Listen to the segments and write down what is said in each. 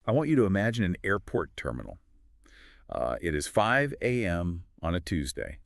I want you to imagine an airport terminal. It is 5 a.m. on a Tuesday.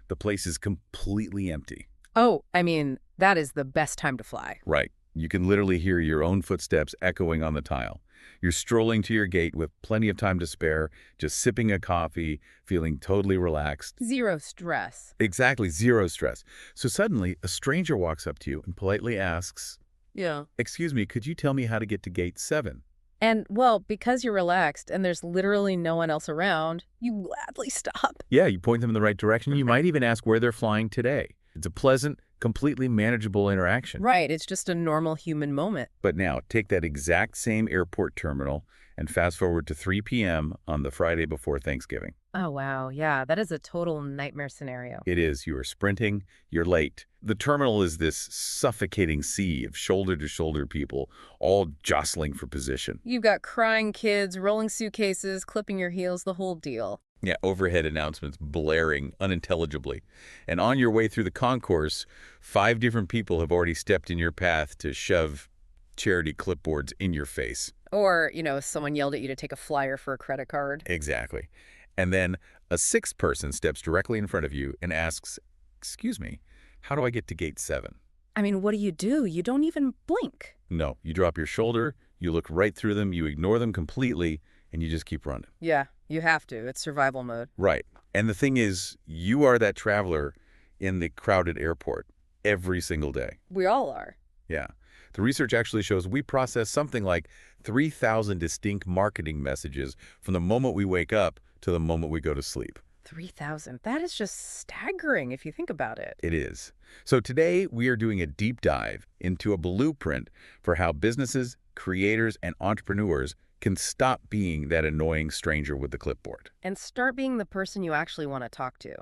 The place is completely empty. Oh, I mean, that is the best time to fly. Right. You can literally hear your own footsteps echoing on the tile. You're strolling to your gate with plenty of time to spare, just sipping a coffee, feeling totally relaxed. Zero stress. Exactly, zero stress. So suddenly, a stranger walks up to you and politely asks, Yeah. "Excuse me, could you tell me how to get to gate 7? And, well, because you're relaxed and there's literally no one else around, you gladly stop. Yeah, you point them in the right direction. You might even ask where they're flying today. It's a pleasant, completely manageable interaction. Right, it's just a normal human moment. But now, take that exact same airport terminal and fast forward to 3 p.m. on the Friday before Thanksgiving. Oh, wow, yeah, that is a total nightmare scenario. It is. You are sprinting. You're late. The terminal is this suffocating sea of shoulder-to-shoulder people, all jostling for position. You've got crying kids, rolling suitcases, clipping your heels, the whole deal. Yeah, overhead announcements blaring unintelligibly. And on your way through the concourse, 5 different people have already stepped in your path to shove charity clipboards in your face. Or, someone yelled at you to take a flyer for a credit card. Exactly. And then a 6th person steps directly in front of you and asks, "Excuse me, how do I get to gate 7? I mean, what do? You don't even blink. No, you drop your shoulder, you look right through them, you ignore them completely, and you just keep running. Yeah, you have to. It's survival mode. Right. And the thing is, you are that traveler in the crowded airport every single day. We all are. Yeah. The research actually shows we process something like 3,000 distinct marketing messages from the moment we wake up to the moment we go to sleep. 3,000. That is just staggering if you think about it. It is. So today we are doing a deep dive into a blueprint for how businesses, creators, and entrepreneurs can stop being that annoying stranger with the clipboard. And start being the person you actually want to talk to.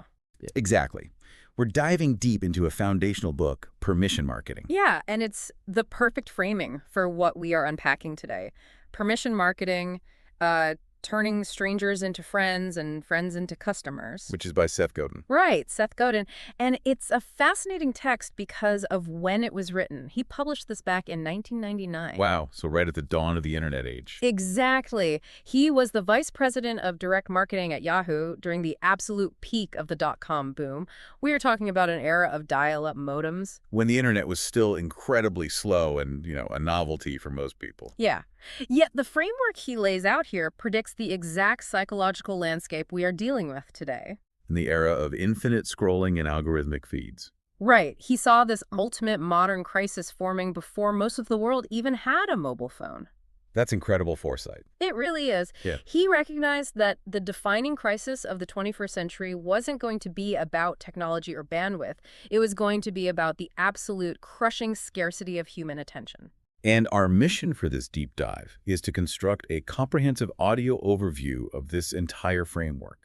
Exactly. We're diving deep into a foundational book, Permission Marketing. Yeah, and it's the perfect framing for what we are unpacking today. Permission marketing, turning strangers into friends and friends into customers. Which is by Seth Godin. Right, Seth Godin. And it's a fascinating text because of when it was written. He published this back in 1999. Wow, so right at the dawn of the internet age. Exactly. He was the vice president of direct marketing at Yahoo during the absolute peak of the dot-com boom. We are talking about an era of dial-up modems. When the internet was still incredibly slow and, a novelty for most people. Yeah. Yet the framework he lays out here predicts the exact psychological landscape we are dealing with today. In the era of infinite scrolling and algorithmic feeds. Right. He saw this ultimate modern crisis forming before most of the world even had a mobile phone. That's incredible foresight. It really is. Yeah. He recognized that the defining crisis of the 21st century wasn't going to be about technology or bandwidth. It was going to be about the absolute crushing scarcity of human attention. And our mission for this deep dive is to construct a comprehensive audio overview of this entire framework.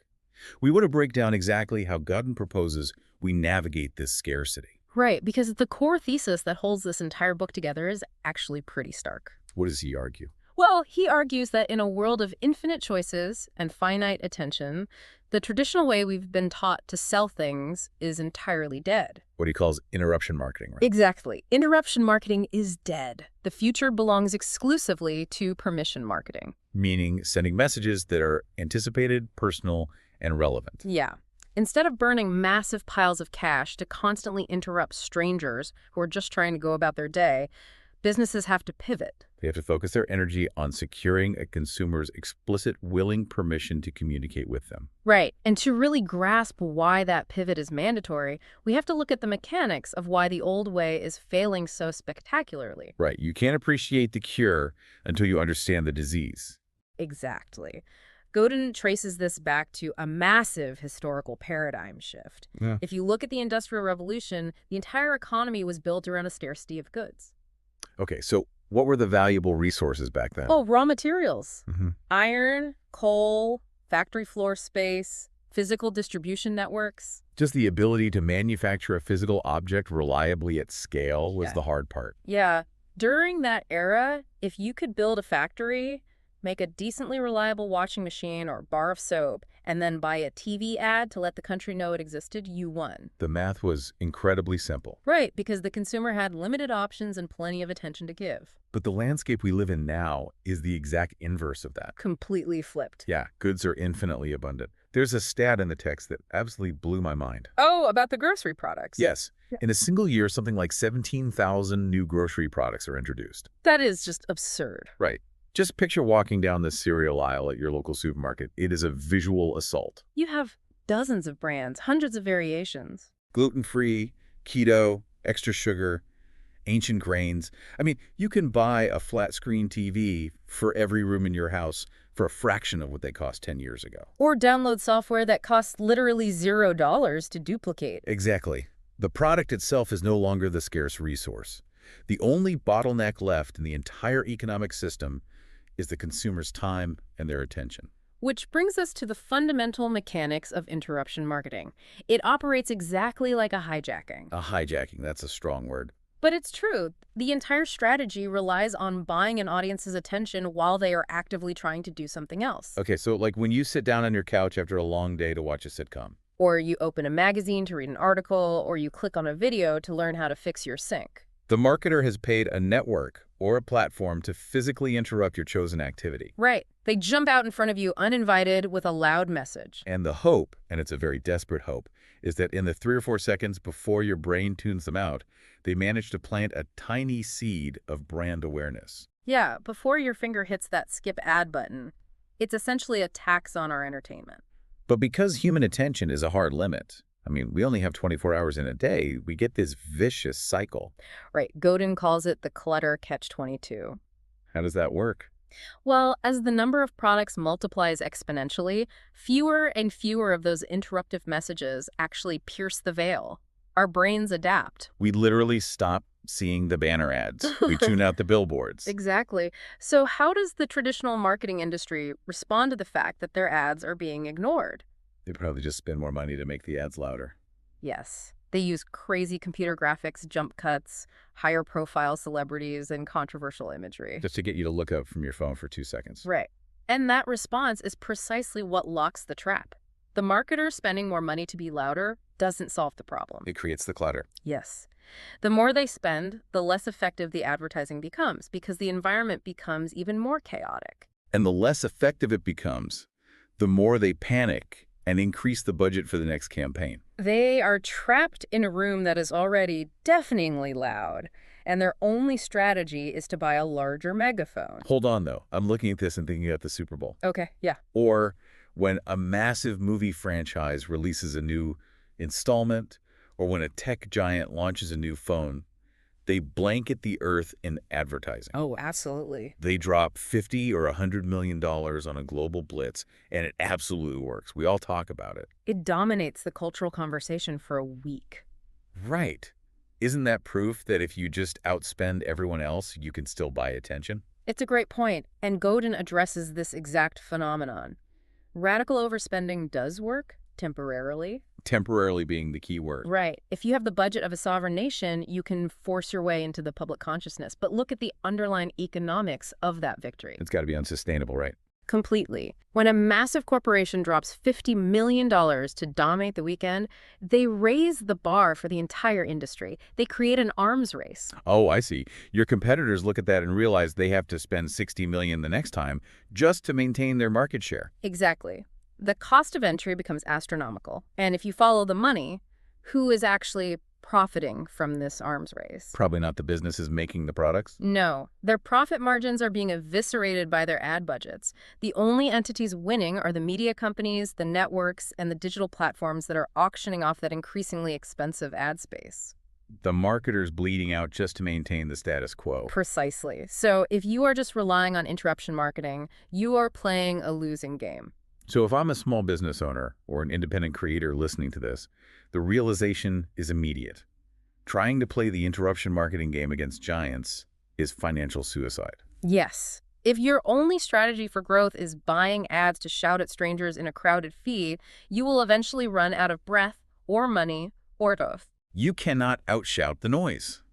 We want to break down exactly how Godin proposes we navigate this scarcity. Right, because the core thesis that holds this entire book together is actually pretty stark. What does he argue? Well, he argues that in a world of infinite choices and finite attention, the traditional way we've been taught to sell things is entirely dead. What he calls interruption marketing, right? Exactly. Interruption marketing is dead. The future belongs exclusively to permission marketing. Meaning sending messages that are anticipated, personal, and relevant. Yeah. Instead of burning massive piles of cash to constantly interrupt strangers who are just trying to go about their day, businesses have to pivot. They have to focus their energy on securing a consumer's explicit, willing permission to communicate with them. Right. And to really grasp why that pivot is mandatory, we have to look at the mechanics of why the old way is failing so spectacularly. Right. You can't appreciate the cure until you understand the disease. Exactly. Godin traces this back to a massive historical paradigm shift. Yeah. If you look at the Industrial Revolution, the entire economy was built around a scarcity of goods. Okay, so what were the valuable resources back then? Oh, raw materials. Mm-hmm. Iron, coal, factory floor space, physical distribution networks. Just the ability to manufacture a physical object reliably at scale was Yeah. the hard part. Yeah. During that era, if you could build a factory, Make a decently reliable washing machine or bar of soap, and then buy a TV ad to let the country know it existed, you won. The math was incredibly simple. Right, because the consumer had limited options and plenty of attention to give. But the landscape we live in now is the exact inverse of that. Completely flipped. Yeah, goods are infinitely abundant. There's a stat in the text that absolutely blew my mind. Oh, about the grocery products. Yes. Yeah. In a single year, something like 17,000 new grocery products are introduced. That is just absurd. Right. Just picture walking down the cereal aisle at your local supermarket. It is a visual assault. You have dozens of brands, hundreds of variations. Gluten-free, keto, extra sugar, ancient grains. I mean, you can buy a flat-screen TV for every room in your house for a fraction of what they cost 10 years ago. Or download software that costs literally $0 to duplicate. Exactly. The product itself is no longer the scarce resource. The only bottleneck left in the entire economic system is the consumer's time and their attention. Which brings us to the fundamental mechanics of interruption marketing. It operates exactly like a hijacking. A hijacking, that's a strong word. But it's true. The entire strategy relies on buying an audience's attention while they are actively trying to do something else. Okay, so like when you sit down on your couch after a long day to watch a sitcom. Or you open a magazine to read an article, or you click on a video to learn how to fix your sink. The marketer has paid a network or a platform to physically interrupt your chosen activity. Right. They jump out in front of you uninvited with a loud message. And the hope, and it's a very desperate hope, is that in the 3 or 4 seconds before your brain tunes them out, they manage to plant a tiny seed of brand awareness. Yeah, before your finger hits that skip ad button, it's essentially a tax on our entertainment. But because human attention is a hard limit, I mean, we only have 24 hours in a day, we get this vicious cycle. Right. Godin calls it the clutter catch-22. How does that work? Well, as the number of products multiplies exponentially, fewer and fewer of those interruptive messages actually pierce the veil. Our brains adapt. We literally stop seeing the banner ads. We tune out the billboards. Exactly. So how does the traditional marketing industry respond to the fact that their ads are being ignored? They probably just spend more money to make the ads louder. Yes. They use crazy computer graphics, jump cuts, higher profile celebrities, and controversial imagery. Just to get you to look up from your phone for 2 seconds. Right. And that response is precisely what locks the trap. The marketer spending more money to be louder doesn't solve the problem. It creates the clutter. Yes. The more they spend, the less effective the advertising becomes because the environment becomes even more chaotic. And the less effective it becomes, the more they panic and increase the budget for the next campaign. They are trapped in a room that is already deafeningly loud, and their only strategy is to buy a larger megaphone. Hold on, though. I'm looking at this and thinking about the Super Bowl. Okay, yeah. Or when a massive movie franchise releases a new installment, or when a tech giant launches a new phone, they blanket the earth in advertising. Oh, absolutely. They drop $50 or $100 million on a global blitz, and it absolutely works. We all talk about it. It dominates the cultural conversation for a week. Right. Isn't that proof that if you just outspend everyone else, you can still buy attention? It's a great point, and Godin addresses this exact phenomenon. Radical overspending does work, temporarily. Temporarily being the key word. Right. If you have the budget of a sovereign nation, you can force your way into the public consciousness. But look at the underlying economics of that victory. It's got to be unsustainable, right? Completely. When a massive corporation drops $50 million to dominate the weekend, they raise the bar for the entire industry. They create an arms race. Oh, I see. Your competitors look at that and realize they have to spend $60 million the next time just to maintain their market share. Exactly. The cost of entry becomes astronomical. And if you follow the money, who is actually profiting from this arms race? Probably not the businesses making the products. No. Their profit margins are being eviscerated by their ad budgets. The only entities winning are the media companies, the networks, and the digital platforms that are auctioning off that increasingly expensive ad space. The marketers bleeding out just to maintain the status quo. Precisely. So if you are just relying on interruption marketing, you are playing a losing game. So if I'm a small business owner or an independent creator listening to this, the realization is immediate. Trying to play the interruption marketing game against giants is financial suicide. Yes. If your only strategy for growth is buying ads to shout at strangers in a crowded feed, you will eventually run out of breath or money or both. You cannot outshout the noise.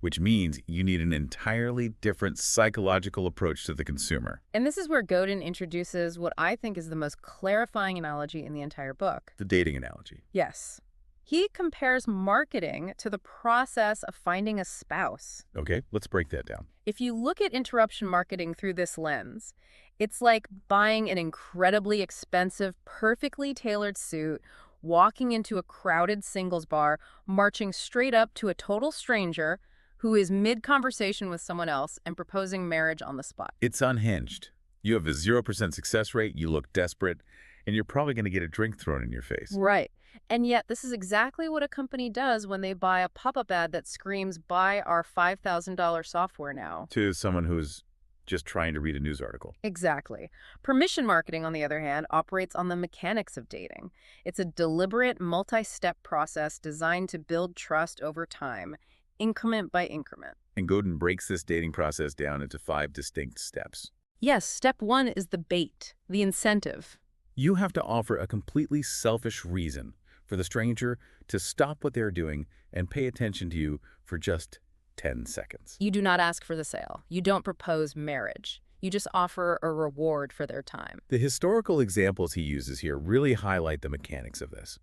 which means you need an entirely different psychological approach to the consumer. And this is where Godin introduces what I think is the most clarifying analogy in the entire book. The dating analogy. Yes. He compares marketing to the process of finding a spouse. Okay, let's break that down. If you look at interruption marketing through this lens, it's like buying an incredibly expensive, perfectly tailored suit, walking into a crowded singles bar, marching straight up to a total stranger who is mid-conversation with someone else and proposing marriage on the spot. It's unhinged. You have a 0% success rate, you look desperate, and you're probably going to get a drink thrown in your face. Right. And yet this is exactly what a company does when they buy a pop-up ad that screams, "Buy our $5,000 software now." To someone who's just trying to read a news article. Exactly. Permission marketing, on the other hand, operates on the mechanics of dating. It's a deliberate, multi-step process designed to build trust over time, increment by increment. And Godin breaks this dating process down into 5 distinct steps. Yes, step 1 is the bait, the incentive. You have to offer a completely selfish reason for the stranger to stop what they're doing and pay attention to you for just 10 seconds. You do not ask for the sale. You don't propose marriage. You just offer a reward for their time. The historical examples he uses here really highlight the mechanics of this.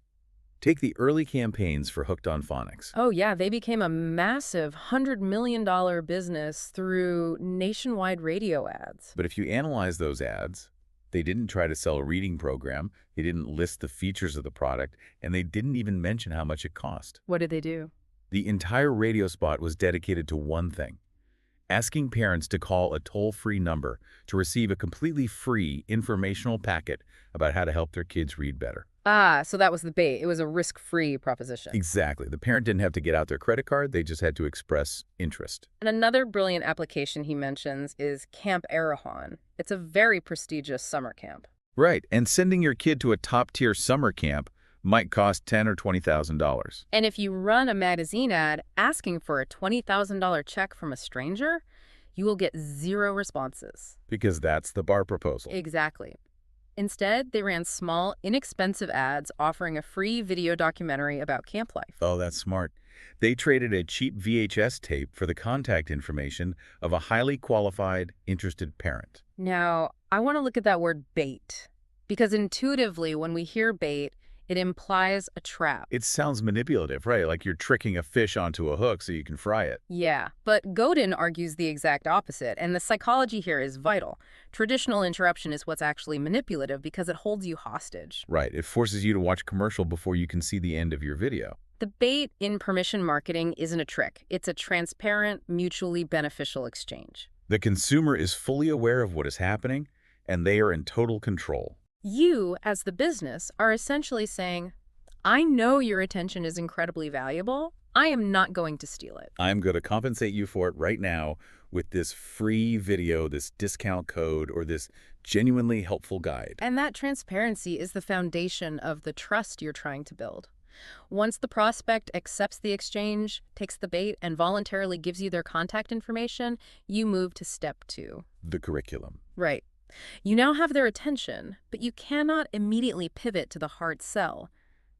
Take the early campaigns for Hooked on Phonics. Oh yeah, they became a massive $100 million business through nationwide radio ads. But if you analyze those ads, they didn't try to sell a reading program, they didn't list the features of the product, and they didn't even mention how much it cost. What did they do? The entire radio spot was dedicated to one thing: asking parents to call a toll-free number to receive a completely free informational packet about how to help their kids read better. Ah, so that was the bait. It was a risk-free proposition. Exactly. The parent didn't have to get out their credit card, they just had to express interest. And another brilliant application he mentions is Camp Arahan. It's a very prestigious summer camp. Right, and sending your kid to a top-tier summer camp might cost $10,000 or $20,000. And if you run a magazine ad asking for a $20,000 check from a stranger, you will get 0 responses. Because that's the bar proposal. Exactly. Instead, they ran small, inexpensive ads offering a free video documentary about camp life. Oh, that's smart. They traded a cheap VHS tape for the contact information of a highly qualified, interested parent. Now, I want to look at that word bait, because intuitively, when we hear bait, it implies a trap. It sounds manipulative, right? Like you're tricking a fish onto a hook so you can fry it. Yeah, but Godin argues the exact opposite, and the psychology here is vital. Traditional interruption is what's actually manipulative because it holds you hostage. Right. It forces you to watch a commercial before you can see the end of your video. The bait in permission marketing isn't a trick. It's a transparent, mutually beneficial exchange. The consumer is fully aware of what is happening, and they are in total control. You, as the business, are essentially saying, I know your attention is incredibly valuable. I am not going to steal it. I'm going to compensate you for it right now with this free video, this discount code, or this genuinely helpful guide. And that transparency is the foundation of the trust you're trying to build. Once the prospect accepts the exchange, takes the bait, and voluntarily gives you their contact information, you move to step 2. The curriculum. Right. You now have their attention, but you cannot immediately pivot to the hard sell.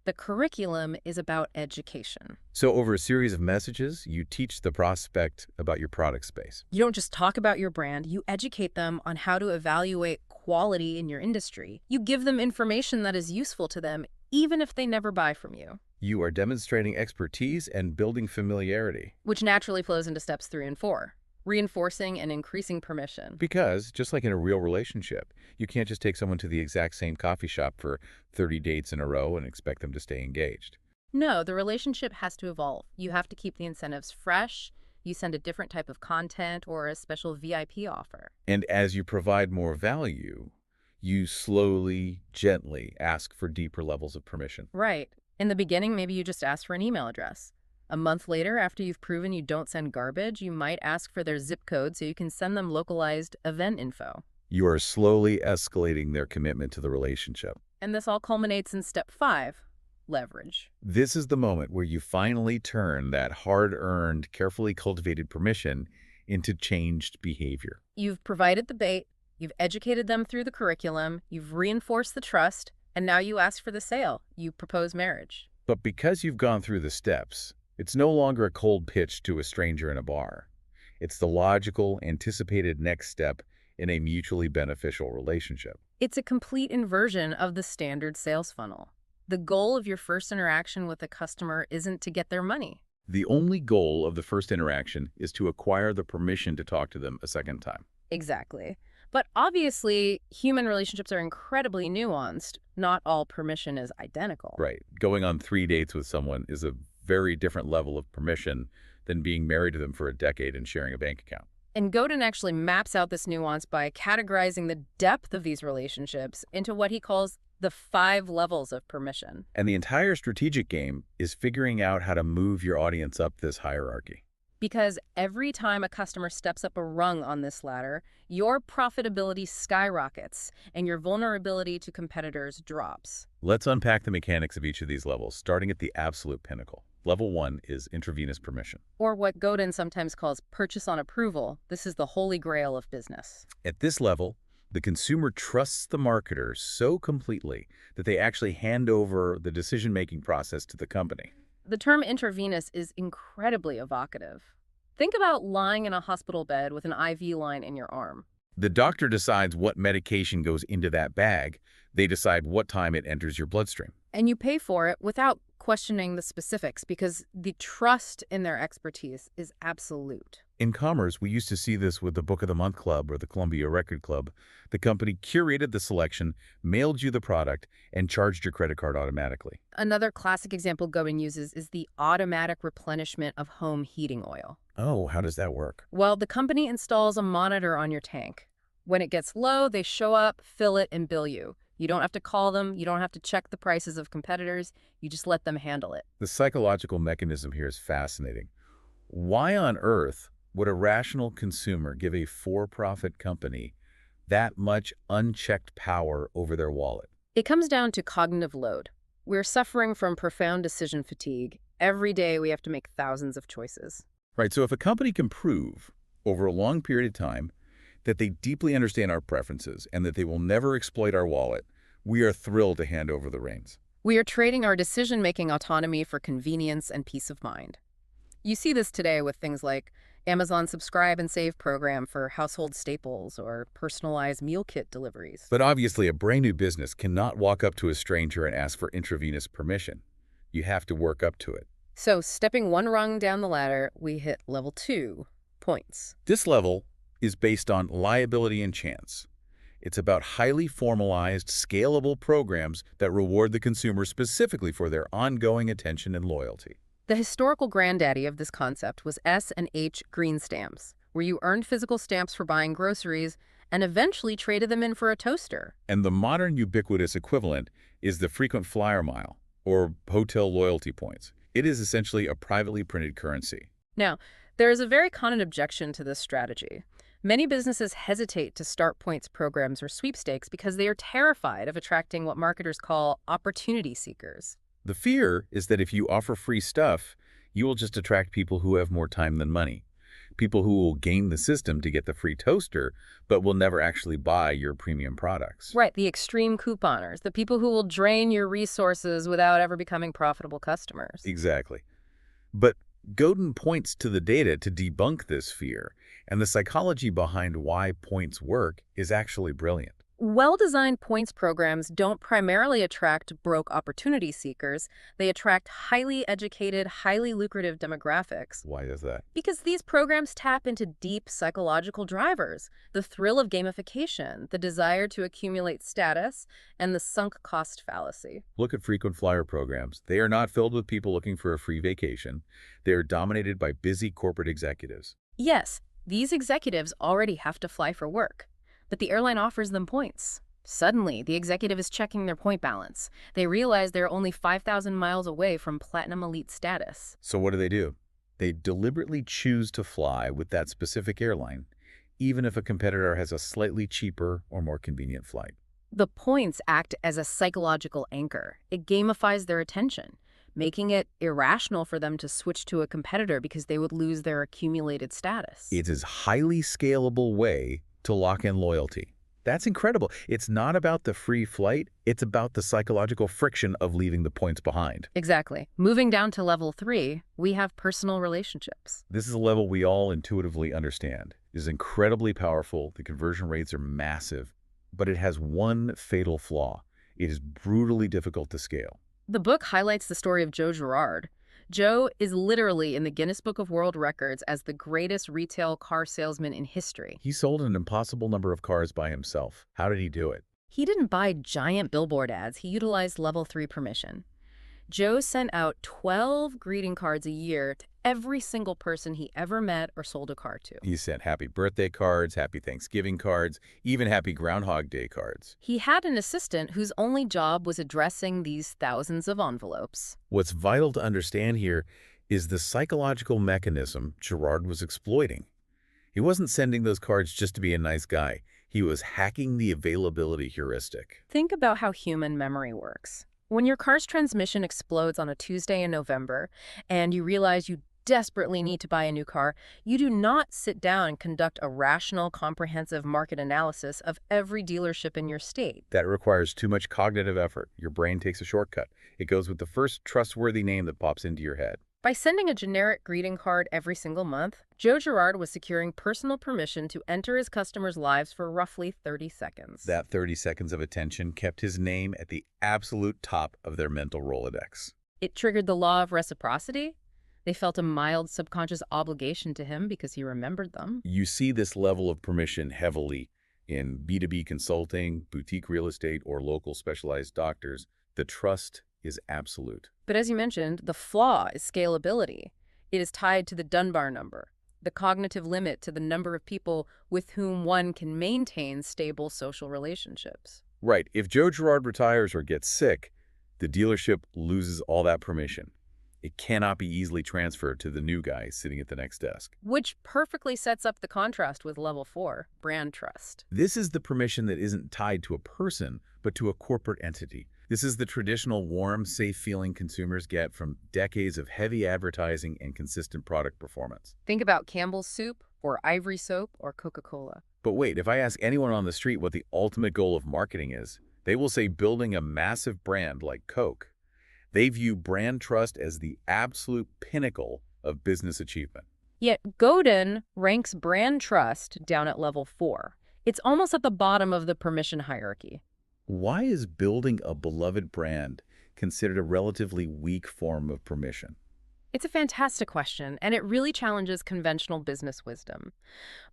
The curriculum is about education. So over a series of messages, you teach the prospect about your product space. You don't just talk about your brand, you educate them on how to evaluate quality in your industry. You give them information that is useful to them, even if they never buy from you. You are demonstrating expertise and building familiarity. Which naturally flows into steps 3 and 4. Reinforcing and increasing permission. Because, just like in a real relationship, you can't just take someone to the exact same coffee shop for 30 dates in a row and expect them to stay engaged. No, the relationship has to evolve. You have to keep the incentives fresh. You send a different type of content or a special VIP offer. And as you provide more value, you slowly, gently ask for deeper levels of permission. Right. In the beginning, maybe you just ask for an email address. A month later, after you've proven you don't send garbage, you might ask for their zip code so you can send them localized event info. You are slowly escalating their commitment to the relationship. And this all culminates in step 5, leverage. This is the moment where you finally turn that hard-earned, carefully cultivated permission into changed behavior. You've provided the bait, you've educated them through the curriculum, you've reinforced the trust, and now you ask for the sale. You propose marriage. But because you've gone through the steps, It's no longer a cold pitch to a stranger in a bar. It's the logical, anticipated next step in a mutually beneficial relationship. It's a complete inversion of the standard sales funnel. The goal of your first interaction with a customer isn't to get their money. The only goal of the first interaction is to acquire the permission to talk to them a second time. Exactly. But obviously, human relationships are incredibly nuanced. Not all permission is identical. Right. Going on 3 dates with someone is a very different level of permission than being married to them for a decade and sharing a bank account. And Godin actually maps out this nuance by categorizing the depth of these relationships into what he calls the 5 levels of permission. And the entire strategic game is figuring out how to move your audience up this hierarchy. Because every time a customer steps up a rung on this ladder, your profitability skyrockets and your vulnerability to competitors drops. Let's unpack the mechanics of each of these levels, starting at the absolute pinnacle. Level 1 is intravenous permission. Or what Godin sometimes calls purchase on approval. This is the holy grail of business. At this level, the consumer trusts the marketer so completely that they actually hand over the decision-making process to the company. The term intravenous is incredibly evocative. Think about lying in a hospital bed with an IV line in your arm. The doctor decides what medication goes into that bag. They decide what time it enters your bloodstream. And you pay for it without questioning the specifics because the trust in their expertise is absolute. In commerce, we used to see this with the Book of the Month Club or the Columbia Record Club. The company curated the selection, mailed you the product, and charged your credit card automatically. Another classic example Godin uses is the automatic replenishment of home heating oil. Oh, how does that work? Well, the company installs a monitor on your tank. When it gets low, they show up, fill it, and bill you. You don't have to call them. You don't have to check the prices of competitors. You just let them handle it. The psychological mechanism here is fascinating. Why on earth would a rational consumer give a for-profit company that much unchecked power over their wallet? It comes down to cognitive load. We're suffering from profound decision fatigue. Every day we have to make thousands of choices. Right, so if a company can prove over a long period of time that they deeply understand our preferences and that they will never exploit our wallet, we are thrilled to hand over the reins. We are trading our decision-making autonomy for convenience and peace of mind. You see this today with things like Amazon Subscribe and Save program for household staples or personalized meal kit deliveries. But obviously, a brand new business cannot walk up to a stranger and ask for intravenous permission. You have to work up to it. So stepping one rung down the ladder, we hit level 2, points. This level is based on liability and chance. It's about highly formalized, scalable programs that reward the consumer specifically for their ongoing attention and loyalty. The historical granddaddy of this concept was S&H green stamps, where you earned physical stamps for buying groceries and eventually traded them in for a toaster. And the modern ubiquitous equivalent is the frequent flyer mile, or hotel loyalty points. It is essentially a privately printed currency. Now, there is a very common objection to this strategy. Many businesses hesitate to start points programs or sweepstakes because they are terrified of attracting what marketers call opportunity seekers. The fear is that if you offer free stuff, you will just attract people who have more time than money. People who will game the system to get the free toaster, but will never actually buy your premium products. Right, the extreme couponers, the people who will drain your resources without ever becoming profitable customers. Exactly. But Godin points to the data to debunk this fear, and the psychology behind why points work is actually brilliant. Well-designed points programs don't primarily attract broke opportunity seekers. They attract highly educated, highly lucrative demographics. Why is that? Because these programs tap into deep psychological drivers, the thrill of gamification, the desire to accumulate status, and the sunk cost fallacy. Look at frequent flyer programs. They are not filled with people looking for a free vacation. They are dominated by busy corporate executives. Yes, these executives already have to fly for work. But the airline offers them points. Suddenly, the executive is checking their point balance. They realize they're only 5,000 miles away from Platinum Elite status. So what do? They deliberately choose to fly with that specific airline, even if a competitor has a slightly cheaper or more convenient flight. The points act as a psychological anchor. It gamifies their attention, making it irrational for them to switch to a competitor because they would lose their accumulated status. It is a highly scalable way to lock in loyalty. That's incredible. It's not about the free flight, it's about the psychological friction of leaving the points behind. Exactly. Moving down to level 3, we have personal relationships. This is a level we all intuitively understand. It is incredibly powerful, the conversion rates are massive, but it has one fatal flaw. It is brutally difficult to scale. The book highlights the story of Joe Girard. Joe is literally in the Guinness Book of World Records as the greatest retail car salesman in history. He sold an impossible number of cars by himself. How did he do it? He didn't buy giant billboard ads. He utilized level 3 permission. Joe sent out 12 greeting cards a year to every single person he ever met or sold a car to. He sent happy birthday cards, happy Thanksgiving cards, even happy Groundhog Day cards. He had an assistant whose only job was addressing these thousands of envelopes. What's vital to understand here is the psychological mechanism Girard was exploiting. He wasn't sending those cards just to be a nice guy. He was hacking the availability heuristic. Think about how human memory works. When your car's transmission explodes on a Tuesday in November and you realize you desperately need to buy a new car, you do not sit down and conduct a rational, comprehensive market analysis of every dealership in your state. That requires too much cognitive effort. Your brain takes a shortcut. It goes with the first trustworthy name that pops into your head. By sending a generic greeting card every single month, Joe Girard was securing personal permission to enter his customers' lives for roughly 30 seconds. That 30 seconds of attention kept his name at the absolute top of their mental Rolodex. It triggered the law of reciprocity. They felt a mild subconscious obligation to him because he remembered them. You see this level of permission heavily in B2B consulting, boutique real estate, or local specialized doctors. The trust is absolute. But as you mentioned, the flaw is scalability. It is tied to the Dunbar number, the cognitive limit to the number of people with whom one can maintain stable social relationships. Right. If Joe Girard retires or gets sick, the dealership loses all that permission. It cannot be easily transferred to the new guy sitting at the next desk. Which perfectly sets up the contrast with level 4, brand trust. This is the permission that isn't tied to a person, but to a corporate entity. This is the traditional warm, safe feeling consumers get from decades of heavy advertising and consistent product performance. Think about Campbell's soup, or Ivory soap, or Coca-Cola. But wait, if I ask anyone on the street what the ultimate goal of marketing is, they will say building a massive brand like Coke. They view brand trust as the absolute pinnacle of business achievement. Yet Godin ranks brand trust down at level 4. It's almost at the bottom of the permission hierarchy. Why is building a beloved brand considered a relatively weak form of permission? It's a fantastic question, and it really challenges conventional business wisdom.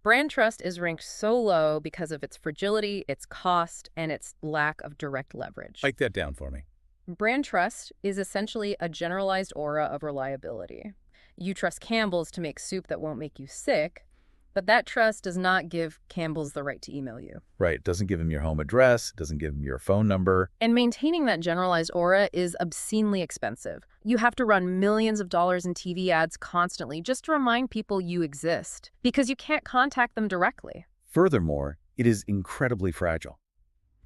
Brand trust is ranked so low because of its fragility, its cost, and its lack of direct leverage. Write that down for me. Brand trust is essentially a generalized aura of reliability. You trust Campbell's to make soup that won't make you sick, but that trust does not give Campbell's the right to email you. Right. It doesn't give him your home address. It doesn't give him your phone number. And maintaining that generalized aura is obscenely expensive. You have to run millions of dollars in TV ads constantly just to remind people you exist, because you can't contact them directly. Furthermore, it is incredibly fragile.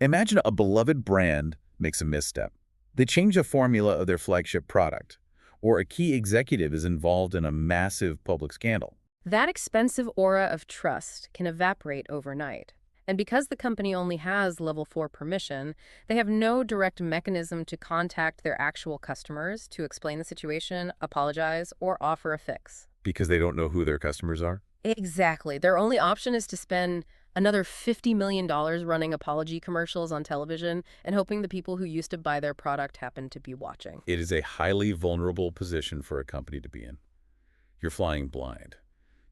Imagine a beloved brand makes a misstep. They change a formula of their flagship product, or a key executive is involved in a massive public scandal. That expensive aura of trust can evaporate overnight. And because the company only has level 4 permission, they have no direct mechanism to contact their actual customers to explain the situation, apologize, or offer a fix. Because they don't know who their customers are? Exactly. Their only option is to spend another $50 million running apology commercials on television and hoping the people who used to buy their product happen to be watching. It is a highly vulnerable position for a company to be in. You're flying blind.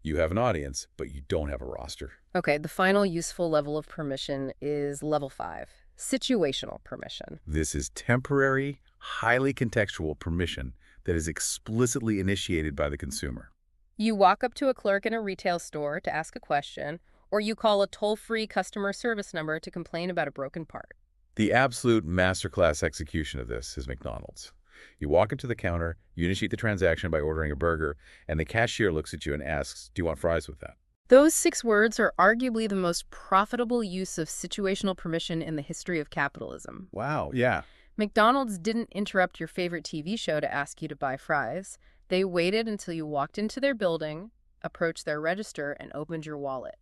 You have an audience, but you don't have a roster. Okay, the final useful level of permission is level 5, situational permission. This is temporary, highly contextual permission that is explicitly initiated by the consumer. You walk up to a clerk in a retail store to ask a question, or you call a toll-free customer service number to complain about a broken part. The absolute masterclass execution of this is McDonald's. You walk up to the counter, you initiate the transaction by ordering a burger, and the cashier looks at you and asks, "Do you want fries with that?" Those 6 words are arguably the most profitable use of situational permission in the history of capitalism. Wow, yeah. McDonald's didn't interrupt your favorite TV show to ask you to buy fries. They waited until you walked into their building, approached their register, and opened your wallet.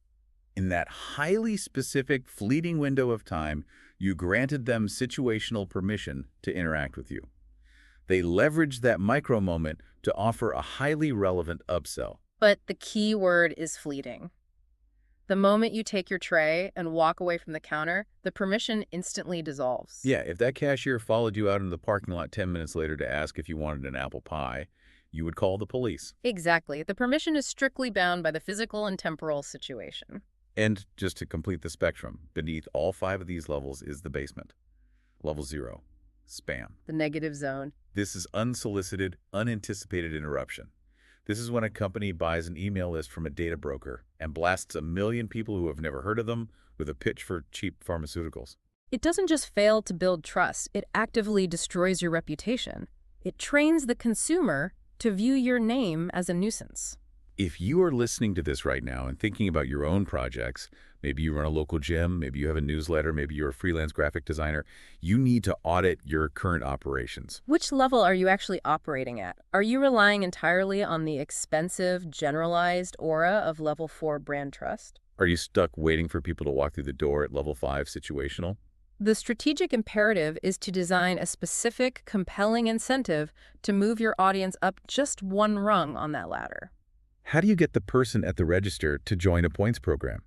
In that highly specific, fleeting window of time, you granted them situational permission to interact with you. They leveraged that micro moment to offer a highly relevant upsell. But the key word is fleeting. The moment you take your tray and walk away from the counter, the permission instantly dissolves. Yeah, if that cashier followed you out into the parking lot 10 minutes later to ask if you wanted an apple pie, you would call the police. Exactly. The permission is strictly bound by the physical and temporal situation. And just to complete the spectrum, beneath all 5 of these levels is the basement. Level 0, spam. The negative zone. This is unsolicited, unanticipated interruption. This is when a company buys an email list from a data broker and blasts a million people who have never heard of them with a pitch for cheap pharmaceuticals. It doesn't just fail to build trust, it actively destroys your reputation. It trains the consumer to view your name as a nuisance. If you are listening to this right now and thinking about your own projects, maybe you run a local gym, maybe you have a newsletter, maybe you're a freelance graphic designer, you need to audit your current operations. Which level are you actually operating at? Are you relying entirely on the expensive, generalized aura of level 4 brand trust? Are you stuck waiting for people to walk through the door at level 5 situational? The strategic imperative is to design a specific, compelling incentive to move your audience up just one rung on that ladder. How do you get the person at the register to join a points program?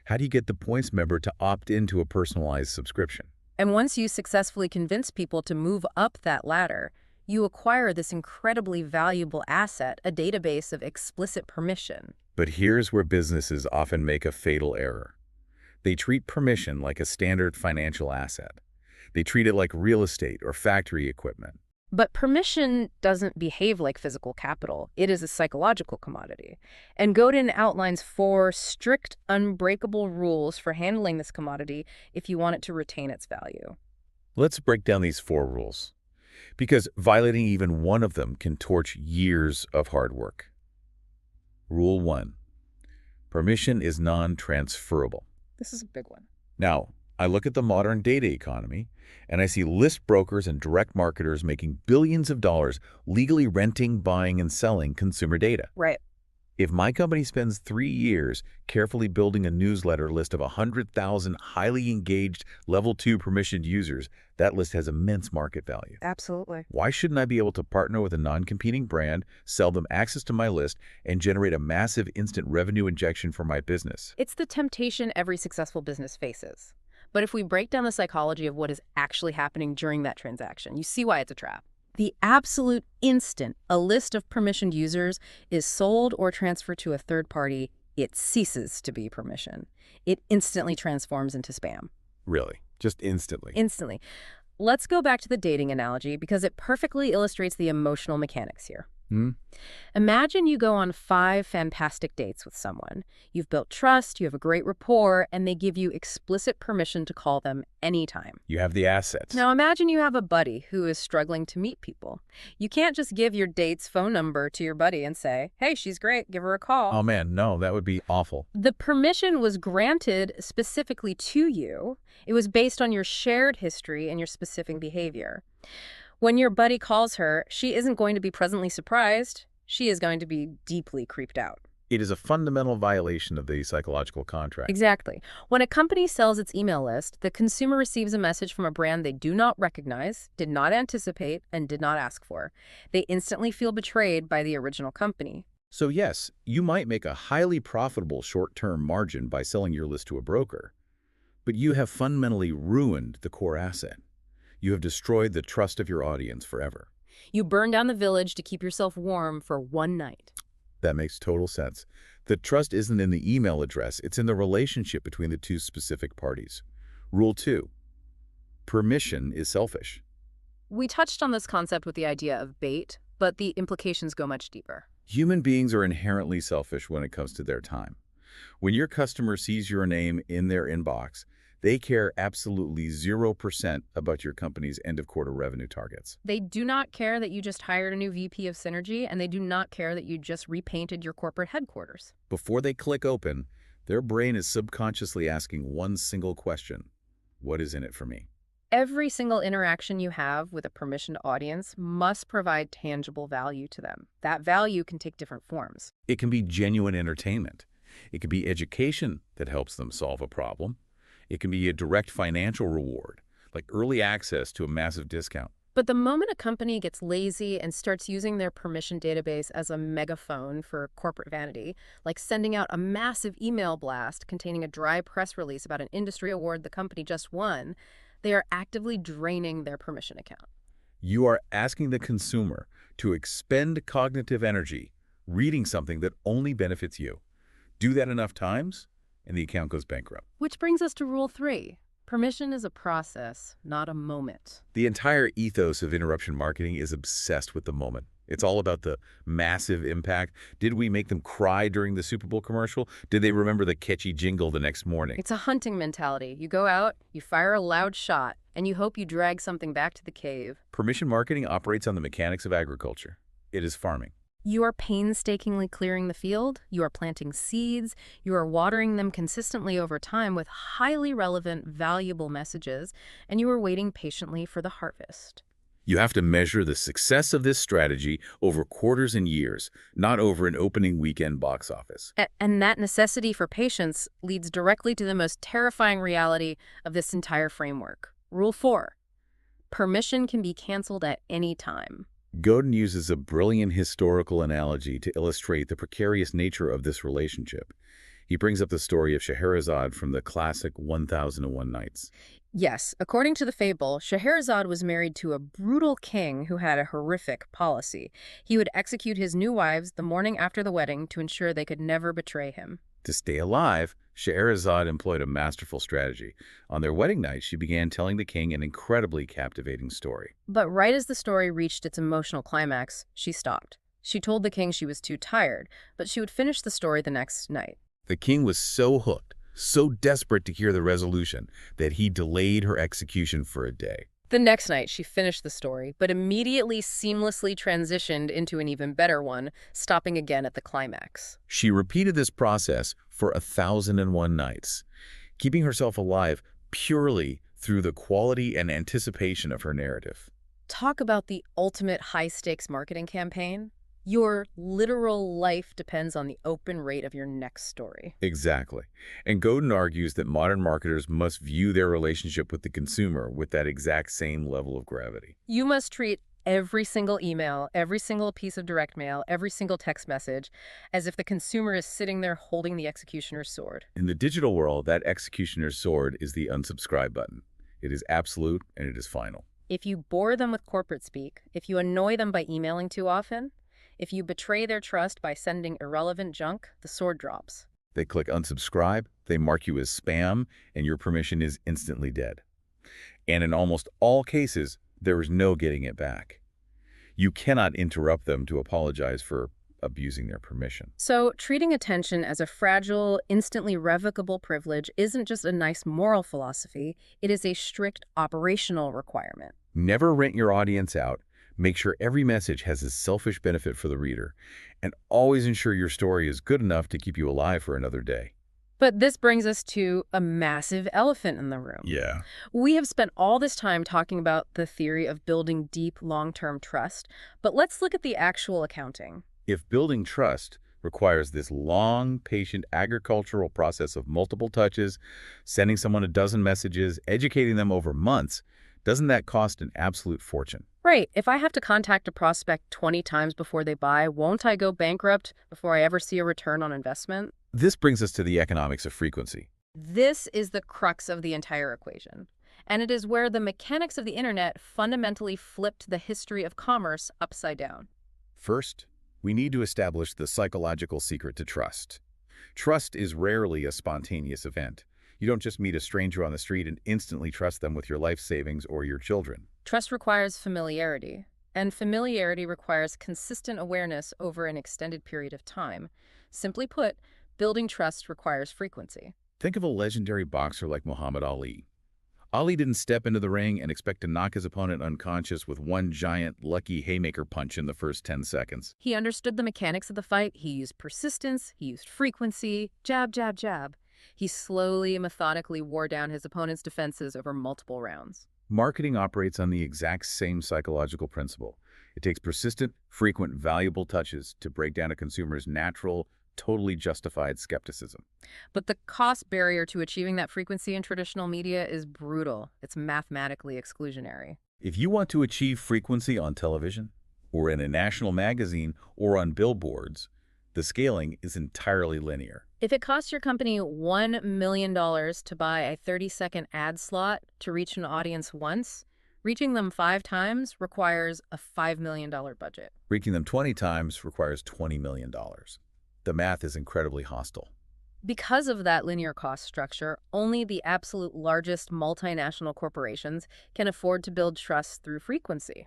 How do you get the points member to opt into a personalized subscription? And once you successfully convince people to move up that ladder, you acquire this incredibly valuable asset, a database of explicit permission. But here's where businesses often make a fatal error. They treat permission like a standard financial asset. They treat it like real estate or factory equipment. But permission doesn't behave like physical capital. It is a psychological commodity. And Godin outlines 4 strict, unbreakable rules for handling this commodity if you want it to retain its value. Let's break down these 4 rules, because violating even one of them can torch years of hard work. Rule 1. Permission is non-transferable. This is a big one. Now, I look at the modern data economy, and I see list brokers and direct marketers making billions of dollars legally renting, buying, and selling consumer data. Right. If my company spends 3 years carefully building a newsletter list of 100,000 highly engaged level 2 permissioned users, that list has immense market value. Absolutely. Why shouldn't I be able to partner with a non-competing brand, sell them access to my list, and generate a massive instant revenue injection for my business? It's the temptation every successful business faces. But if we break down the psychology of what is actually happening during that transaction, you see why it's a trap. The absolute instant a list of permissioned users is sold or transferred to a third party, it ceases to be permission. It instantly transforms into spam. Really? Just instantly? Instantly. Let's go back to the dating analogy because it perfectly illustrates the emotional mechanics here. Imagine you go on 5 fantastic dates with someone. You've built trust, you have a great rapport, and they give you explicit permission to call them anytime. You have the assets. Now imagine you have a buddy who is struggling to meet people. You can't just give your date's phone number to your buddy and say, hey, she's great, give her a call. Oh man, no, that would be awful. The permission was granted specifically to you. It was based on your shared history and your specific behavior. When your buddy calls her, she isn't going to be pleasantly surprised. She is going to be deeply creeped out. It is a fundamental violation of the psychological contract. Exactly. When a company sells its email list, the consumer receives a message from a brand they do not recognize, did not anticipate, and did not ask for. They instantly feel betrayed by the original company. So yes, you might make a highly profitable short-term margin by selling your list to a broker, but you have fundamentally ruined the core asset. You have destroyed the trust of your audience forever. You burn down the village to keep yourself warm for one night. That makes total sense. The trust isn't in the email address, it's in the relationship between the 2 specific parties. Rule 2. Permission is selfish. We touched on this concept with the idea of bait, but the implications go much deeper. Human beings are inherently selfish when it comes to their time. When your customer sees your name in their inbox, they care absolutely 0% about your company's end-of-quarter revenue targets. They do not care that you just hired a new VP of Synergy, and they do not care that you just repainted your corporate headquarters. Before they click open, their brain is subconsciously asking one single question: what is in it for me? Every single interaction you have with a permissioned audience must provide tangible value to them. That value can take different forms. It can be genuine entertainment. It can be education that helps them solve a problem. It can be a direct financial reward, like early access to a massive discount. But the moment a company gets lazy and starts using their permission database as a megaphone for corporate vanity, like sending out a massive email blast containing a dry press release about an industry award the company just won, they are actively draining their permission account. You are asking the consumer to expend cognitive energy reading something that only benefits you. Do that enough times, and the account goes bankrupt. Which brings us to rule 3. Permission is a process, not a moment. The entire ethos of interruption marketing is obsessed with the moment. It's all about the massive impact. Did we make them cry during the Super Bowl commercial? Did they remember the catchy jingle the next morning? It's a hunting mentality. You go out, you fire a loud shot, and you hope you drag something back to the cave. Permission marketing operates on the mechanics of agriculture. It is farming. You are painstakingly clearing the field, you are planting seeds, you are watering them consistently over time with highly relevant, valuable messages, and you are waiting patiently for the harvest. You have to measure the success of this strategy over quarters and years, not over an opening weekend box office. And that necessity for patience leads directly to the most terrifying reality of this entire framework. Rule 4. Permission can be canceled at any time. Godin uses a brilliant historical analogy to illustrate the precarious nature of this relationship. He brings up the story of Scheherazade from the classic 1001 Nights. Yes, according to the fable, Scheherazade was married to a brutal king who had a horrific policy. He would execute his new wives the morning after the wedding to ensure they could never betray him. To stay alive, Scheherazade employed a masterful strategy. On their wedding night, she began telling the king an incredibly captivating story. But right as the story reached its emotional climax, she stopped. She told the king she was too tired, but she would finish the story the next night. The king was so hooked, so desperate to hear the resolution, that he delayed her execution for a day. The next night, she finished the story, but immediately seamlessly transitioned into an even better one, stopping again at the climax. She repeated this process for 1001 nights, keeping herself alive purely through the quality and anticipation of her narrative. Talk about the ultimate high-stakes marketing campaign. Your literal life depends on the open rate of your next story. Exactly. And Godin argues that modern marketers must view their relationship with the consumer with that exact same level of gravity. You must treat every single email, every single piece of direct mail, every single text message as if the consumer is sitting there holding the executioner's sword. In the digital world, that executioner's sword is the unsubscribe button. It is absolute and it is final. If you bore them with corporate speak, if you annoy them by emailing too often, if you betray their trust by sending irrelevant junk, the sword drops. They click unsubscribe, they mark you as spam, and your permission is instantly dead. And in almost all cases, there is no getting it back. You cannot interrupt them to apologize for abusing their permission. So, treating attention as a fragile, instantly revocable privilege isn't just a nice moral philosophy, it is a strict operational requirement. Never rent your audience out. Make sure every message has a selfish benefit for the reader, and always ensure your story is good enough to keep you alive for another day. But this brings us to a massive elephant in the room. Yeah. We have spent all this time talking about the theory of building deep, long-term trust, but let's look at the actual accounting. If building trust requires this long, patient agricultural process of multiple touches, sending someone a dozen messages, educating them over months, doesn't that cost an absolute fortune? Right. If I have to contact a prospect 20 times before they buy, won't I go bankrupt before I ever see a return on investment? This brings us to the economics of frequency. This is the crux of the entire equation. And it is where the mechanics of the internet fundamentally flipped the history of commerce upside down. First, we need to establish the psychological secret to trust. Trust is rarely a spontaneous event. You don't just meet a stranger on the street and instantly trust them with your life savings or your children. Trust requires familiarity, and familiarity requires consistent awareness over an extended period of time. Simply put, building trust requires frequency. Think of a legendary boxer like Muhammad Ali. Ali didn't step into the ring and expect to knock his opponent unconscious with one giant, lucky haymaker punch in the first 10 seconds. He understood the mechanics of the fight. He used persistence, he used frequency, jab, jab, jab. He slowly, methodically wore down his opponent's defenses over multiple rounds. Marketing operates on the exact same psychological principle. It takes persistent, frequent, valuable touches to break down a consumer's natural, totally justified skepticism. But the cost barrier to achieving that frequency in traditional media is brutal. It's mathematically exclusionary. If you want to achieve frequency on television, or in a national magazine, or on billboards, the scaling is entirely linear. If it costs your company $1 million to buy a 30-second ad slot to reach an audience once, reaching them 5 times requires a $5 million budget. Reaching them 20 times requires $20 million. The math is incredibly hostile. Because of that linear cost structure, only the absolute largest multinational corporations can afford to build trust through frequency.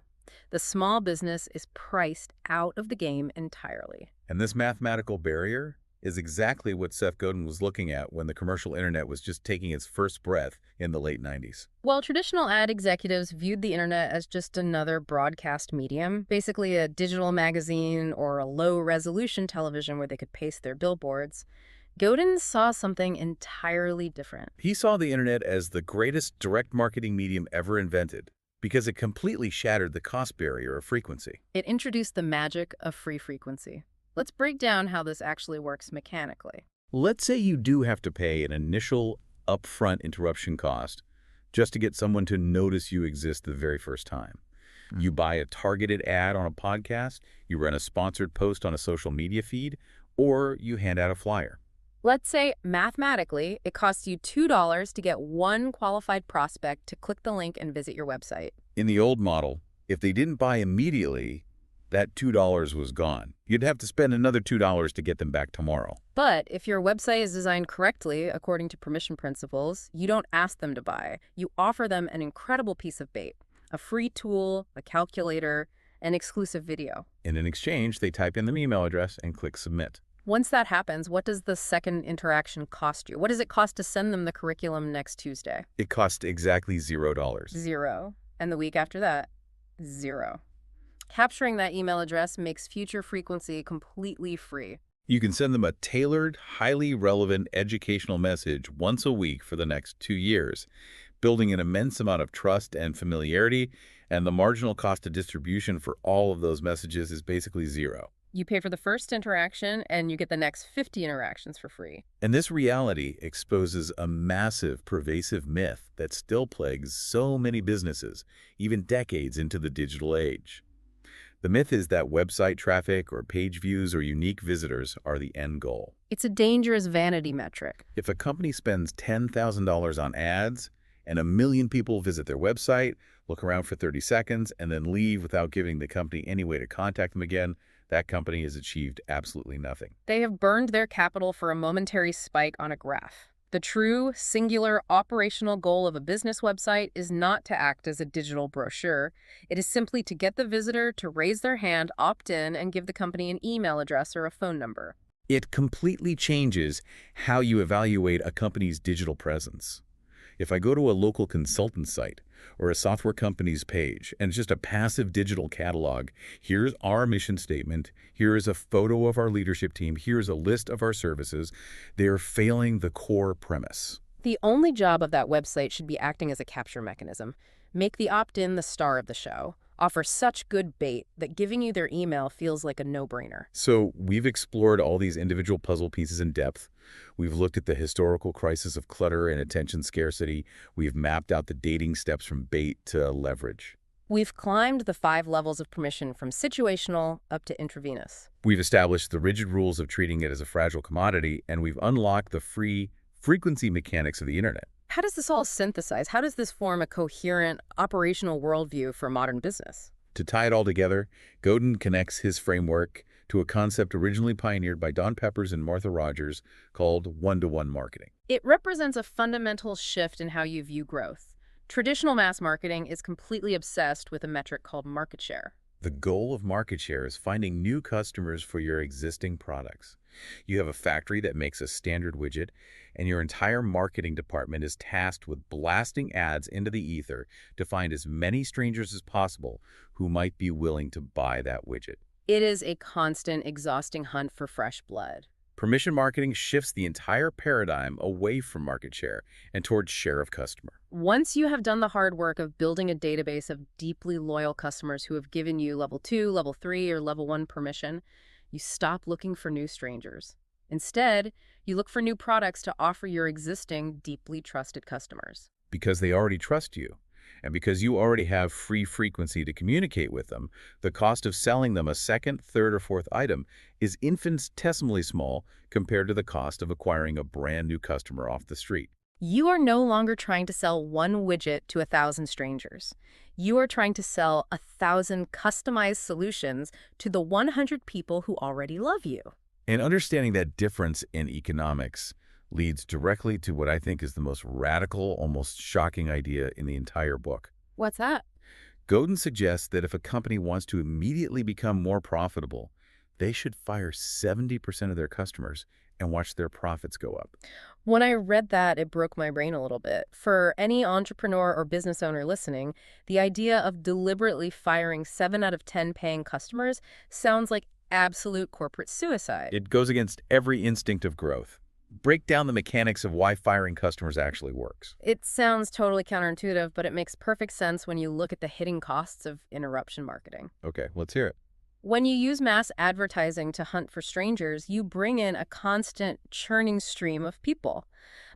The small business is priced out of the game entirely. And this mathematical barrier is exactly what Seth Godin was looking at when the commercial internet was just taking its first breath in the late 90s. While traditional ad executives viewed the internet as just another broadcast medium, basically a digital magazine or a low-resolution television where they could paste their billboards, Godin saw something entirely different. He saw the internet as the greatest direct marketing medium ever invented because it completely shattered the cost barrier of frequency. It introduced the magic of free frequency. Let's break down how this actually works mechanically. Let's say you do have to pay an initial upfront interruption cost just to get someone to notice you exist the very first time. You buy a targeted ad on a podcast, you run a sponsored post on a social media feed, or you hand out a flyer. Let's say, mathematically, it costs you $2 to get one qualified prospect to click the link and visit your website. In the old model, if they didn't buy immediately, that $2 was gone. You'd have to spend another $2 to get them back tomorrow. But if your website is designed correctly, according to permission principles, you don't ask them to buy. You offer them an incredible piece of bait, a free tool, a calculator, an exclusive video. And in exchange, they type in their email address and click submit. Once that happens, what does the second interaction cost you? What does it cost to send them the curriculum next Tuesday? It costs exactly $0. 0. And the week after that, 0. Capturing that email address makes future frequency completely free. You can send them a tailored, highly relevant educational message once a week for the next 2 years, building an immense amount of trust and familiarity, and the marginal cost of distribution for all of those messages is basically 0. You pay for the first interaction, and you get the next 50 interactions for free. And this reality exposes a massive, pervasive myth that still plagues so many businesses, even decades into the digital age. The myth is that website traffic or page views or unique visitors are the end goal. It's a dangerous vanity metric. If a company spends $10,000 on ads and 1 million people visit their website, look around for 30 seconds, and then leave without giving the company any way to contact them again, that company has achieved absolutely nothing. They have burned their capital for a momentary spike on a graph. The true, singular, operational goal of a business website is not to act as a digital brochure. It is simply to get the visitor to raise their hand, opt in, and give the company an email address or a phone number. It completely changes how you evaluate a company's digital presence. If I go to a local consultant site or a software company's page and it's just a passive digital catalog, here's our mission statement, here is a photo of our leadership team, here's a list of our services, they're failing the core premise. The only job of that website should be acting as a capture mechanism. Make the opt-in the star of the show. Offer such good bait that giving you their email feels like a no-brainer. So we've explored all these individual puzzle pieces in depth. We've looked at the historical crisis of clutter and attention scarcity. We've mapped out the dating steps from bait to leverage. We've climbed the 5 levels of permission from situational up to intravenous. We've established the rigid rules of treating it as a fragile commodity, and we've unlocked the free frequency mechanics of the internet. How does this all synthesize? How does this form a coherent, operational worldview for modern business? To tie it all together, Godin connects his framework to a concept originally pioneered by Don Peppers and Martha Rogers called one-to-one marketing. It represents a fundamental shift in how you view growth. Traditional mass marketing is completely obsessed with a metric called market share. The goal of market share is finding new customers for your existing products. You have a factory that makes a standard widget, and your entire marketing department is tasked with blasting ads into the ether to find as many strangers as possible who might be willing to buy that widget. It is a constant, exhausting hunt for fresh blood. Permission marketing shifts the entire paradigm away from market share and towards share of customer. Once you have done the hard work of building a database of deeply loyal customers who have given you level 2, level 3, or level 1 permission, you stop looking for new strangers. Instead, you look for new products to offer your existing, deeply trusted customers. Because they already trust you. And because you already have free frequency to communicate with them, the cost of selling them a second, third, or fourth item is infinitesimally small compared to the cost of acquiring a brand new customer off the street. You are no longer trying to sell one widget to 1,000 strangers. You are trying to sell 1,000 customized solutions to the 100 people who already love you. And understanding that difference in economics leads directly to what I think is the most radical, almost shocking idea in the entire book. What's that? Godin suggests that if a company wants to immediately become more profitable, they should fire 70% of their customers and watch their profits go up. When I read that, it broke my brain a little bit. For any entrepreneur or business owner listening, the idea of deliberately firing 7 out of 10 paying customers sounds like absolute corporate suicide. It goes against every instinct of growth. Break down the mechanics of why firing customers actually works. It sounds totally counterintuitive, but it makes perfect sense when you look at the hidden costs of interruption marketing. Okay, let's hear it. When you use mass advertising to hunt for strangers, you bring in a constant churning stream of people.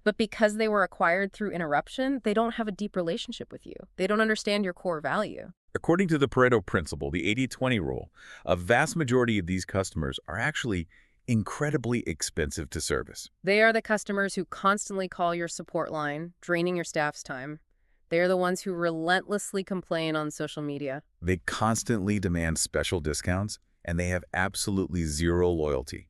But because they were acquired through interruption, they don't have a deep relationship with you. They don't understand your core value. According to the Pareto principle, the 80-20 rule, a vast majority of these customers are actually incredibly expensive to service. They are the customers who constantly call your support line, draining your staff's time. They are the ones who relentlessly complain on social media. They constantly demand special discounts, and they have absolutely zero loyalty.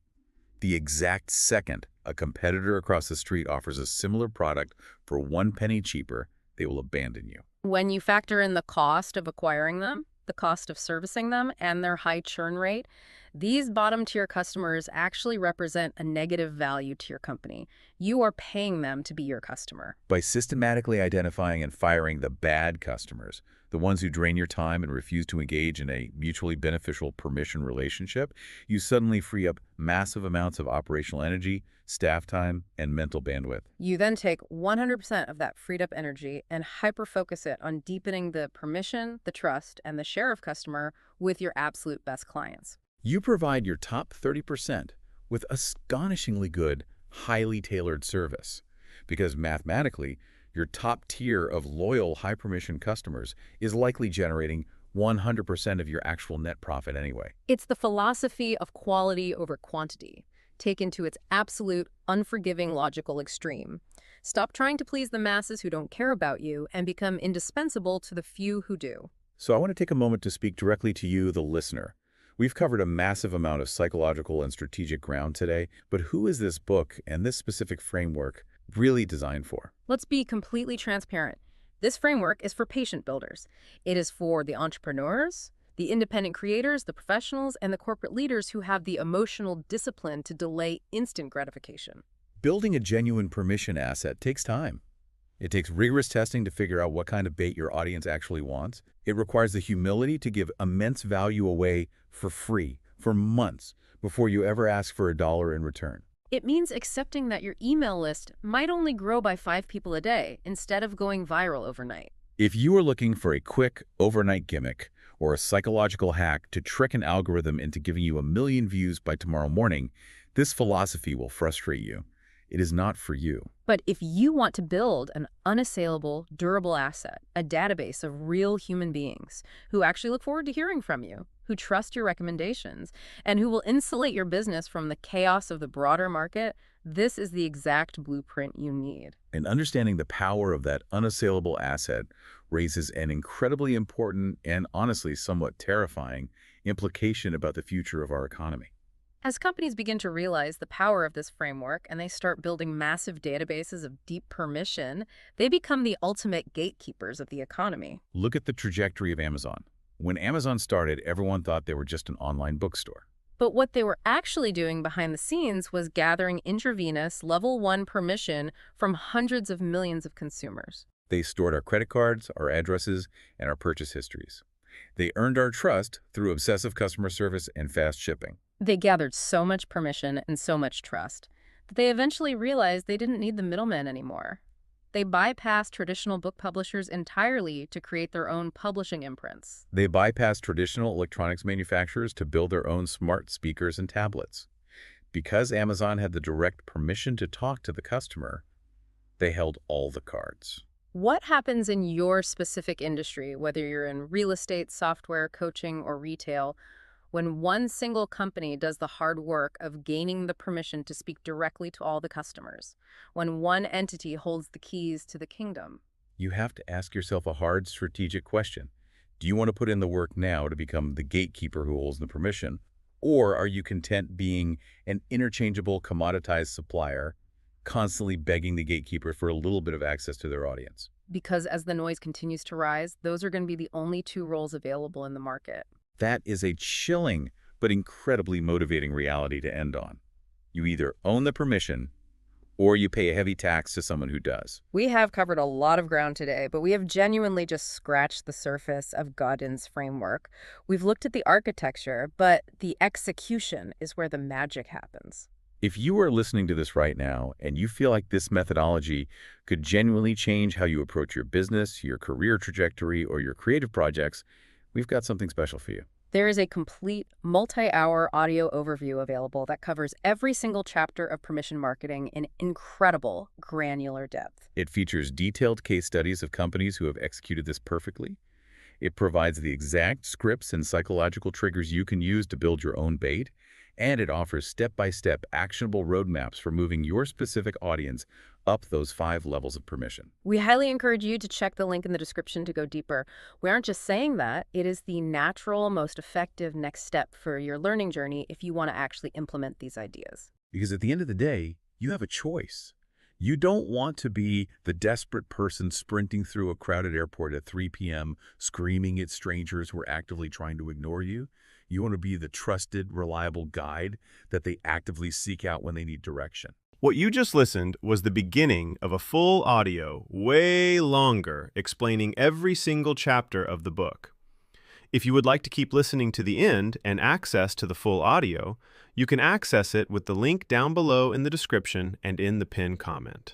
The exact second a competitor across the street offers a similar product for 1 penny cheaper, they will abandon you. When you factor in the cost of acquiring them, the cost of servicing them, and their high churn rate, these bottom-tier customers actually represent a negative value to your company. You are paying them to be your customer. By systematically identifying and firing the bad customers, the ones who drain your time and refuse to engage in a mutually beneficial permission relationship, you suddenly free up massive amounts of operational energy, staff time, and mental bandwidth. You then take 100% of that freed up energy and hyper-focus it on deepening the permission, the trust, and the share of customer with your absolute best clients. You provide your top 30% with astonishingly good, highly tailored service. Because mathematically, your top tier of loyal, high-permission customers is likely generating 100% of your actual net profit anyway. It's the philosophy of quality over quantity, taken to its absolute, unforgiving logical extreme. Stop trying to please the masses who don't care about you and become indispensable to the few who do. So I want to take a moment to speak directly to you, the listener. We've covered a massive amount of psychological and strategic ground today, but who is this book and this specific framework really designed for? Let's be completely transparent. This framework is for patient builders. It is for the entrepreneurs, the independent creators, the professionals, and the corporate leaders who have the emotional discipline to delay instant gratification. Building a genuine permission asset takes time. It takes rigorous testing to figure out what kind of bait your audience actually wants. It requires the humility to give immense value away for free for months before you ever ask for $1 in return. It means accepting that your email list might only grow by 5 people a day instead of going viral overnight. If you are looking for a quick, overnight gimmick or a psychological hack to trick an algorithm into giving you 1 million views by tomorrow morning, this philosophy will frustrate you. It is not for you. But if you want to build an unassailable, durable asset, a database of real human beings who actually look forward to hearing from you, who trust your recommendations, and who will insulate your business from the chaos of the broader market, this is the exact blueprint you need. And understanding the power of that unassailable asset raises an incredibly important and honestly somewhat terrifying implication about the future of our economy. As companies begin to realize the power of this framework and they start building massive databases of deep permission, they become the ultimate gatekeepers of the economy. Look at the trajectory of Amazon. When Amazon started, everyone thought they were just an online bookstore. But what they were actually doing behind the scenes was gathering intravenous level 1 permission from hundreds of millions of consumers. They stored our credit cards, our addresses, and our purchase histories. They earned our trust through obsessive customer service and fast shipping. They gathered so much permission and so much trust that they eventually realized they didn't need the middlemen anymore. They bypassed traditional book publishers entirely to create their own publishing imprints. They bypassed traditional electronics manufacturers to build their own smart speakers and tablets. Because Amazon had the direct permission to talk to the customer, they held all the cards. What happens in your specific industry, whether you're in real estate, software, coaching, or retail, when one single company does the hard work of gaining the permission to speak directly to all the customers? When one entity holds the keys to the kingdom? You have to ask yourself a hard strategic question. Do you want to put in the work now to become the gatekeeper who holds the permission? Or are you content being an interchangeable, commoditized supplier, constantly begging the gatekeeper for a little bit of access to their audience? Because as the noise continues to rise, those are going to be the only two roles available in the market. That is a chilling but incredibly motivating reality to end on. You either own the permission or you pay a heavy tax to someone who does. We have covered a lot of ground today, but we have genuinely just scratched the surface of Godin's framework. We've looked at the architecture, but the execution is where the magic happens. If you are listening to this right now and you feel like this methodology could genuinely change how you approach your business, your career trajectory, or your creative projects, we've got something special for you. There is a complete multi-hour audio overview available that covers every single chapter of permission marketing in incredible granular depth. It features detailed case studies of companies who have executed this perfectly. It provides the exact scripts and psychological triggers you can use to build your own bait. And it offers step-by-step actionable roadmaps for moving your specific audience up those 5 levels of permission. We highly encourage you to check the link in the description to go deeper. We aren't just saying that. It is the natural, most effective next step for your learning journey if you want to actually implement these ideas. Because at the end of the day, you have a choice. You don't want to be the desperate person sprinting through a crowded airport at 3 p.m., screaming at strangers who are actively trying to ignore you. You want to be the trusted, reliable guide that they actively seek out when they need direction. What you just listened was the beginning of a full audio, way longer, explaining every single chapter of the book. If you would like to keep listening to the end and access to the full audio, you can access it with the link down below in the description and in the pinned comment.